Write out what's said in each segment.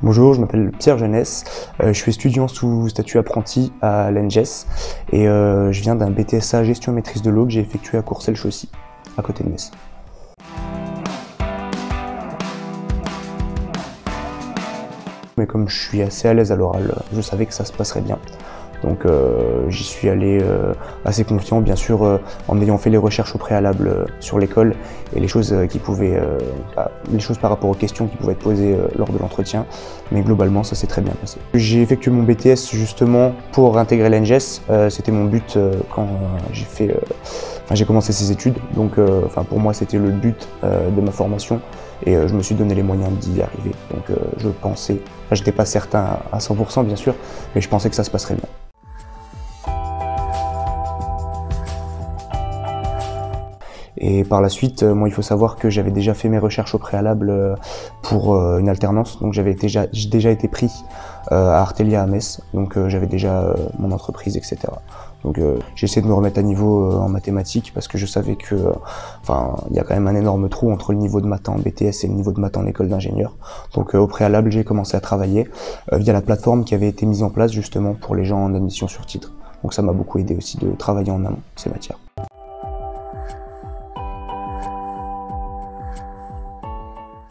Bonjour, je m'appelle Pierre Jeunesse, je suis étudiant sous statut apprenti à l'ENGES et je viens d'un BTSA gestion et maîtrise de l'eau que j'ai effectué à Courcelles-Chaussy, à côté de Metz. Mais comme je suis assez à l'aise à l'oral, je savais que ça se passerait bien. Donc j'y suis allé assez confiant, bien sûr, en ayant fait les recherches au préalable sur l'école et les choses les choses par rapport aux questions qui pouvaient être posées lors de l'entretien. Mais globalement, ça s'est très bien passé. J'ai effectué mon BTS justement pour intégrer l'ENGES. C'était mon but quand j'ai commencé ces études. Donc pour moi, c'était le but de ma formation. Et je me suis donné les moyens d'y arriver. Donc je pensais, j'étais pas certain à 100% bien sûr, mais je pensais que ça se passerait bien. Et par la suite, moi il faut savoir que j'avais déjà fait mes recherches au préalable pour une alternance, donc j'ai déjà été pris à Artelia à Metz, donc j'avais déjà mon entreprise, etc. Donc j'ai essayé de me remettre à niveau en mathématiques parce que je savais que il y a quand même un énorme trou entre le niveau de maths en BTS et le niveau de maths en école d'ingénieur. Donc au préalable, j'ai commencé à travailler via la plateforme qui avait été mise en place justement pour les gens en admission sur titre. Donc ça m'a beaucoup aidé aussi de travailler en amont ces matières.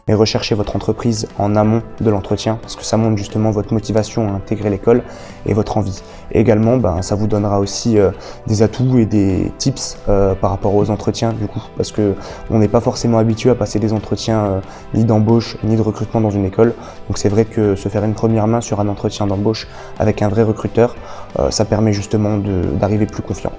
Mais recherchez votre entreprise en amont de l'entretien parce que ça montre justement votre motivation à intégrer l'école et votre envie. Et également, ça vous donnera aussi des atouts et des tips par rapport aux entretiens du coup, parce que on n'est pas forcément habitué à passer des entretiens ni d'embauche ni de recrutement dans une école. Donc c'est vrai que se faire une première main sur un entretien d'embauche avec un vrai recruteur, ça permet justement d'arriver plus confiant.